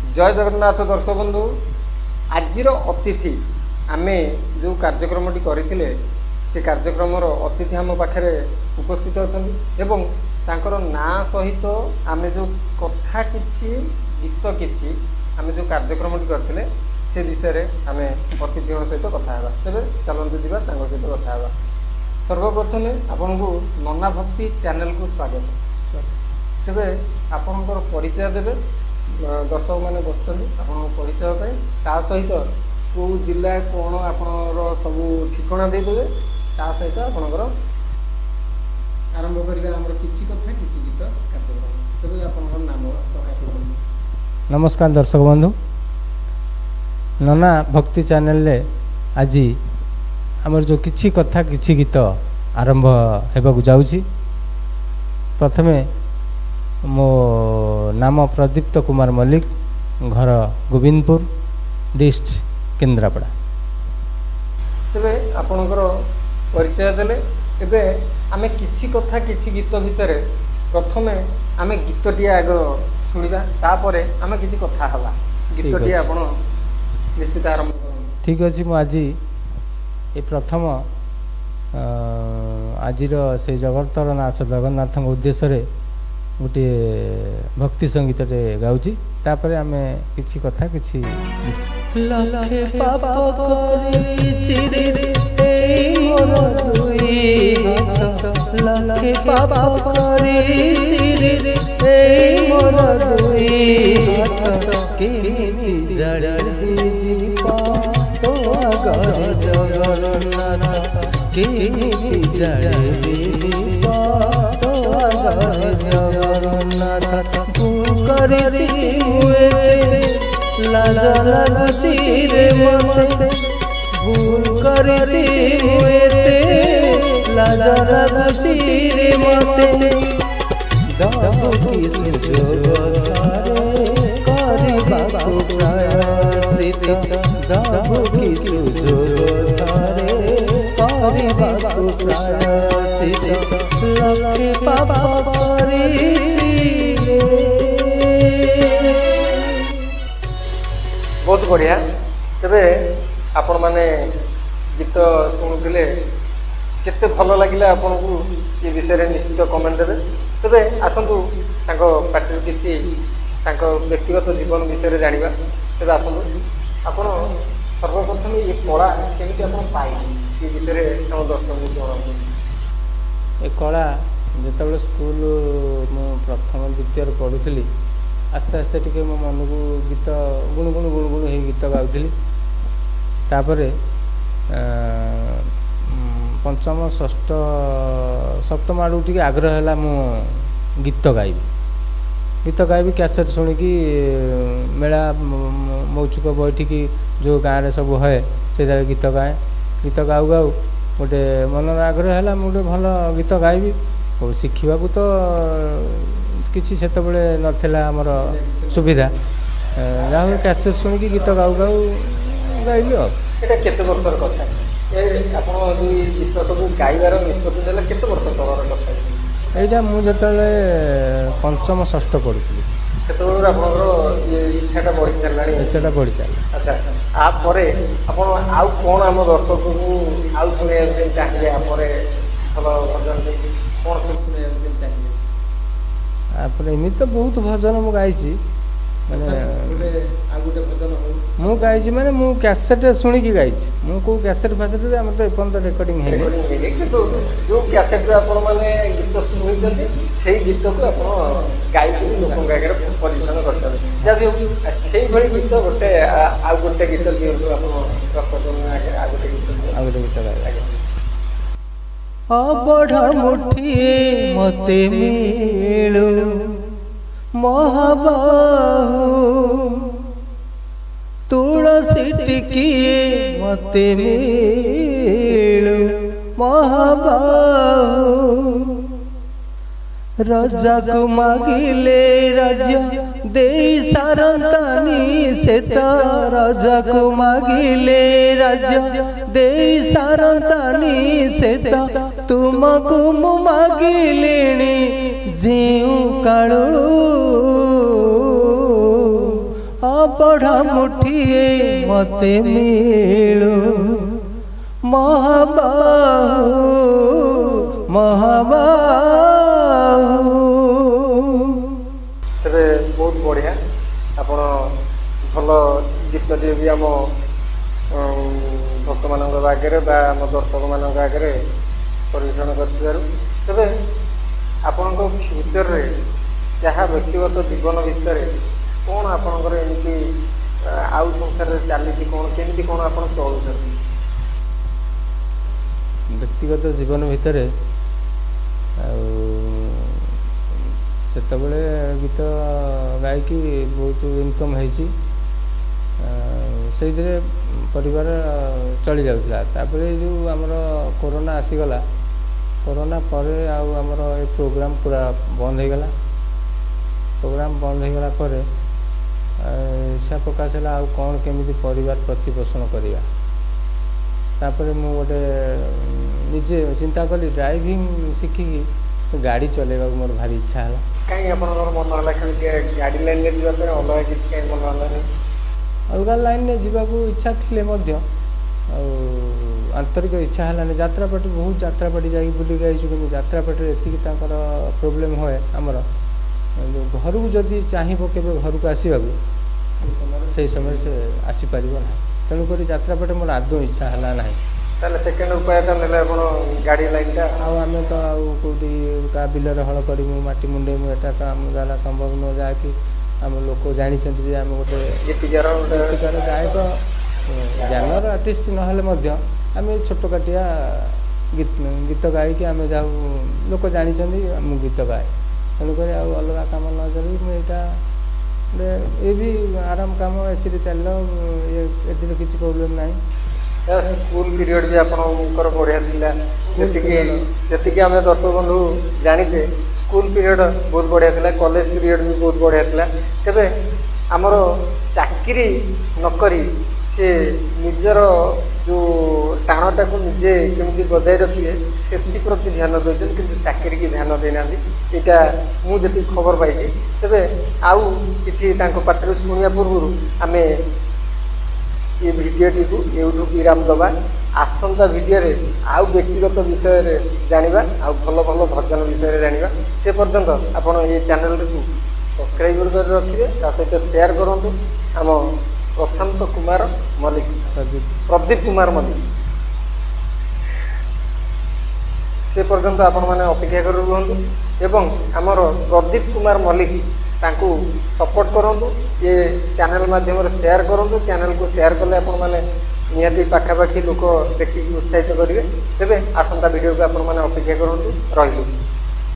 जय जगन्नाथ दर्शक बंधु आजिर अतिथि आमे जो कार्यक्रमटी करथिले से कार्यक्रम अतिथि आम पाखे उपस्थित अच्छा एवं तांकर ना सहित आमे जो कथा किछि गीत किछि आमे जो कार्यक्रमटी करथिले से विषय रे आमे अतिथि सहित कथा हेबा तेबे चलंतु दिबा तांको सहित कथा हेबा। सर्वप्रथम आपनको नन्ना भक्ति चैनल को स्वागत। तेबे आपनकर परिचय देबे दर्शक मैंने बसुँच आप परिचय ता सहित कौ जिला कौन आपणर सब ठिकना देदेवे ता सहित आपणकर आरंभ कर किसी कथा किसी गीत कार्यक्रम तेज आप नाम प्रकाश कर। नमस्कार दर्शक बंधु नन्ना भक्ति चैनल रे आज आमर जो किसी कथा किसी गीत आरंभ होगा जाऊँगी। प्रथमे मो नाम प्रदीप्त कुमार मल्लिक घर गोविंदपुर डिस्ट्रिक्ट केन्द्रापड़ा। तेरे आपणकर परिचय देले एबे आमे किछि कथा किछि गीत भितर प्रथमे आमे गीतटी आग सुनिबा तापरे आमे किछि कथा हवा गीतटी आपण निश्चित आरंभ करू। ठीक अछि मु आज ए प्रथम आजिर से जगतर नाथ जगन्नाथ उद्देश्य रे गोटे भक्ति संगीत गाऊँगी तापर आम किसी कथा किसी लखे पाप करिछि रे मोर दुई हाथ लखे पाप करिछि रे मोर दुई हाथ केमिति जड़बी दीपा तो अगर जगन्नाथ केमिति जड़बी दीपा तो अगर जगन्नाथ भूल करिछि मुए लाज लागुछि रे मते भूल करिछि मुए लाज लागुछि रे मते दाबु की सुजोग धारे करिबाकु प्रयासित दाबु की सुजोग धारे करिबाकु प्रयासित लखे पाप करिछि बहुत बढ़िया। तेरे आपण माने गीत शुणुले केते भल लगिले आपन को ये विषय रे निश्चित कमेंट देबे। तेबे आसंतु ताको पार्टी किछि ताको व्यक्तिगत जीवन विषय रे जानिबा। तेबे आसंतु आपण सर्वप्रथम ये कला केमिति आपण पाइ ये विषय रे हम दर्शक को जणाउ। ए कला जेतबेले स्कूल मु प्रथम द्वितीय पढुथली आस्ते आस्ते टिके मो मन को गीत गुणगुण गुणगुण हो गीत गाउली तापर पंचम षष्ठ सप्तम आड़ू टी आग्रह है मु गीत गायबी कैसेट शुणिकी मेला मौचुक बैठिकी जो गाँव में सब है से गीत गाए गीत गाऊ गाऊ गोटे मन आग्रह है गोटे भल गीत गायबी और शिखा तो किसी से नथिला आमर सुविधा जहाँ कैसेट शुणिकी गीत गाऊ गाऊ गाइली। केते वर्षर कथा आपण जो गीत सब गाइबार निष्पत्ति देला केते वर्ष तलर कथा एटा मु जतले पंचम षष्ठ पढुथली सेतबेले आपनकर ये इच्छाटा बढ़ी चलानी इच्छाटा बढ़ी चला। अच्छा आ परे आपण आउ कोन हम दर्शक को आउ सुने चाहिए आ परे भलो भजन कोन सुने चाहिए आप एमि तो बहुत भजन मु गाई माने मु गाई माने मु कैसेट शुणिकी गाई मु को कैसेट फैसेट आम तो एपन रेकर्डिंग है जो कैसेट आपण माने गीत सुनिଛନ୍ତି सेही गीत को आपण गाई लोक आगे परिवेशन करछन जब सेही भली गीत गोटे आ गोटे गीत दियौ आपण प्रकटन आगे आ गोटे गीत गाई बड़ा मुठिए मते मिलू महाबाहु तुलसी टिकिए मते मिलू महाबाहु राजा को मागिले राज्य दे सारंतानी से राजा को मागिले राज्य दे सारंतानी से तुमको मु मागिलेणी जीव कालू पढ़ा मुठिए मते मिलू महाबाहु महाबाहु। तेरे बहुत बढ़िया आपण भल गीतटे भी आम भक्त मान आगे आम दर्शक मान आगे परिवेषण करे आपण फ्यूचर रे जहाँ व्यक्तिगत जीवन भितर कौन आपणकर एमती आउ संसार चली कौन केमी कौन आप चलुं व्यक्तिगत जीवन भितर सेतबले गीत गायकी बहुत इनकम होती परिवार चली जाऊला। तापर जो आमर कोरोना आसीगला कोरोना पर आमर ए प्रोग्राम पूरा बंद हो गला। प्रोग्राम बंद हो गला पर इच्छा प्रकाश है आउ कौन केमी परिवार प्रतिपोषण करवा। तापर मु गोटे निजे चिंता कली ड्राइविंग शिखिकी गाड़ी चलेगा मोर भारी इच्छा है। कहीं मन है गाड़ी लाइन में जाते अलग किसी कहीं मन है अलग लाइन में जावाक इच्छा थी आंतरिक इच्छा है यात्रापाटी बहुत यात्रापाटी जा बुलिक आई कि यात्रापाटी एति प्रोब्लेम हुए आमर घर को जदि चाहब के घर को आसवा से समय से आसीपर ना तेणुक यात्रापाटी मोर आदौ इच्छा है ना सेकेंड उपाय गाड़ी लाइन आम तो कौटी का बिलर हल कर माटी मुंडे एटा तो आम द्वारा संभव नुह जहाँकि आम लोक जानी आम गोटे गीतिकार गायक ज्ञानर आर्टिस्ट ना आम छोट काटिया गीत गायकी आम जाऊ लोक जानी आम गीत गाए तेणुक अलग कम न चल ये भी आराम कम एसी चल ये किसी प्रोब्लेम ना। स्कूल पीरियड भी आपंकर बढ़िया जी आम दर्शक बंधु जानीचे स्कूल पीरियड बहुत बढ़िया था। कॉलेज पीरियड भी बहुत बढ़िया था। तेरे आमर चाकरी नकरी से निजर जो टाणटा को निजे केमती बजाय रखिए से प्रति ध्यान देते कि चाकरी की ध्यान देना यहाँ मुझे खबर पाई तेरे आउ कि पार्टी शुणा पूर्व आम ये भिडियोटी को यूट्यूब विराम दबा आसंता भिडियो आउ व्यक्तिगत विषय जानिबा आउ भल भल भजन विषय जानिबा से पर्यंत आपण ये चैनल को सब्सक्राइब कर रखिए सहित शेयर करूँ। आम प्रशांत कुमार मल्लिक प्रदीप कुमार मल्लिक से पर्यंत आपण मैंने अपेक्षा कर रुहतु एवं आमर प्रदीप कुमार मल्लिक तांकु सपोर्ट करूँ। ये चैनल माध्यम शेयर करूँ। चैनल को शेयर कले आपण मैंने निहाती पाखापाखि लोक देखिक उत्साहित करेंगे। तेरे आसंता वीडियो को आपण मैंने अपेक्षा करूँ। रही।